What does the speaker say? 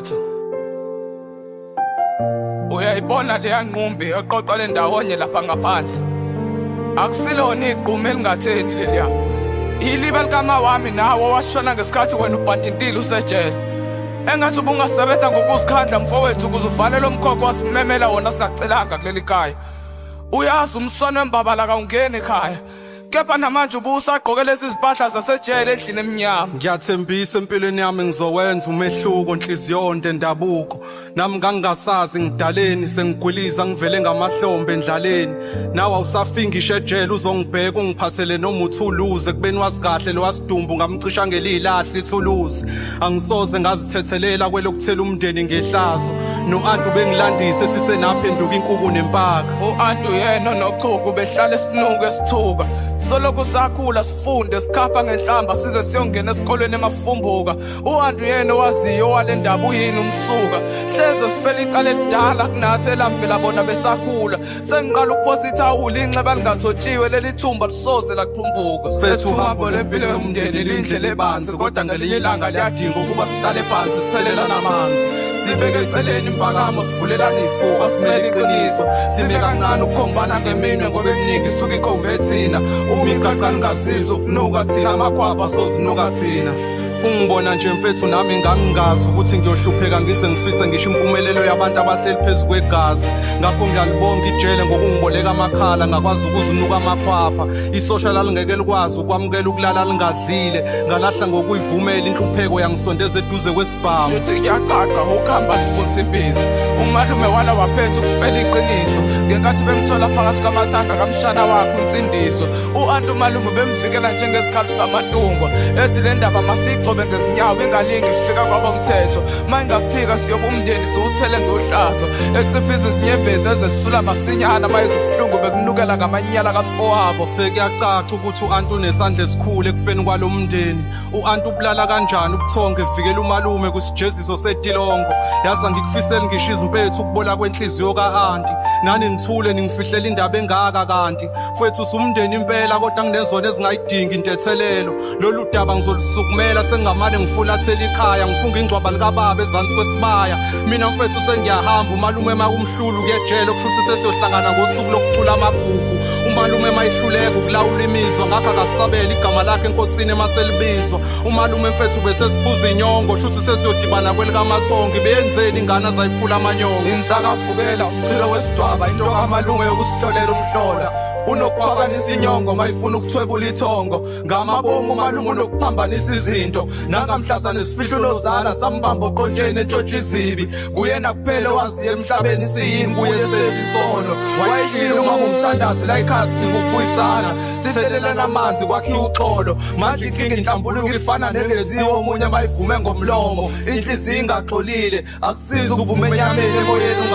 mfethu, uyayibona leya nqumbi eqoqa le ndawonye lapha ngaphandle. Akusilona igqume elingatheni leliya. Ilibe likama wami nawo washona ngesikhathi wena ubhantintile usejele. Engathi ubungasebenza ngokuzikhandla mfowethu ukuze uvale lo mkhokho wasimemela wona singacelanga kuleli khaya. Uyazi umsono wembabala kawungeni ekhaya. Kepha namanje ubusagqoke lezi zimpahla zasejele endlini eminyama. Ngiyathembisa empilweni yami ngizowenza umehluko inhliziyo ndendabuko. Nami ngangasazi ngidaleni sengigwiliza ngivele ngamahlombe endlaleni. Nawe awusafingishe ejele uzongibheka ungiphathele noma uthuluze kubeni wazi kahle lo wasidumbu ngamcisha ngelilahle ithuluzi. Angisoze ngazithethelela kwelokuthela umndeni ngehlazo. No-antu bengilandise ethi senaphenduka inkuku nempaka. U-antu yena noqhuku behlala esinuka esithuka. Soloku sakhula sifunde sikhapha ngenhlamba size siyongena esikolweni emafumbuka. U-antu yena waziyo wale ndaba uyini umsuka. Hleze sifela icala elidala kunathi elafela bona besakhula. Sengiqala ukuphosa ithawula inxeba lingathotshiwe leli thumba lisoze laqhumbuka. Fethu uhambo lempilo yomndeni lindlela ebanzi kodwa ngelinye ilanga liyadinga ukuba sihlale phansi sithelelana amanzi. Sibeke eceleni impakamo sivulelana izifuba simele iqiniso. Sime kancane ukukhombana ngeminwe ngoba eminingi isuke ikhombe thina. Uma iqaqa lingasiza ukunuka thina amakhwapha sozinuka thina. Ungibona nje mfethu nami ngangingazi ukuthi ngiyohlupheka ngize ngifise ngisho impumelelo yabantu abahleli phezu kwegazi. Ngakho ngiyalibonga ijele ngokungiboleka amakhala ngakwazi ukuzinuka amakhwapha. Isosha lalingeke likwazi ukwamukela ukulala lingazile. Ngalahla ngokuyivumela inhlupheko yangisondeza eduze kwesibhamu. Futhi kuyacaca ukuhamba lifunisa imbiza. Umalume wala waphetha ukufela iqiniso. Ngenkathi bemthola phakathi kwamathanga kamshana wakhe unsindiso. U-antu umalume bemvikela njengesikhali samatungwa. Ethi le ndaba masigcobe ngezinyawo ingalingi ifika kwabomthetho. Mayingafika siyoba umndeni siwuthele ngohlazo. Eciphiza izinyembezi ezesula masinyana mayezibuhlungu bekunukela ngamanyala kamfowabo. Sekuyacaca ukuthi u-antu unesandla esikhulu ekufeni kwalo mndeni. U-antu ubulala kanjani ubuthongo evikela umalume kwisijeziso setilongo. Yaza ngikufisela ngisho izimpethu ukubola kwenhliziyo ka-anti. Nani nithule ningifihlela indaba engaka kanti. Fethu usumndeni impela kodwa nginezona ezingayidingi intethelelo. Lolu daba ngizolisukumela sengingamane ngifulathela ikhaya. Ngifunga ingcwaba likababa ezansi kwesibaya. Mina mfethu sengiyahamba umalume makumhlulu kuyejele kushuthi sesiyohlangana ngosuku lokucula amagugu. Umalume mayihluleka ukulawula imizwa ngakho akasabela igama lakhe enkosini maselibizwa. Umalume mfethu bese siphuza inyongo shuthi sesiyodibana kwelikaMathongi beyenzeni ingane azayiphula amanyongo. Insakavukela umchilo wesidwaba into kamalume yokusihlolela umhlola. Unokukhwabanisa inyongo mayifuna ukuthwebula ithongo. Ngamabomu umalume unokuphambanisa izinto. Nangamhlazana isifihlulo zala sambamba oqontsheni entshotshi izibi. Kuyena kuphela waziye emhlabeni siyini kuye sesisono. Wayishilo uma umthandazi la ikhasi dinga ukubuyisana. Sithelelana amanzi kwakhiwa uxolo. Manje inkinga inhlambuluko ifana nengeziwe omunye mayivume ngomlomo. Inhliziyo ingaxolile akusiza ukuvume enyameni emoyeni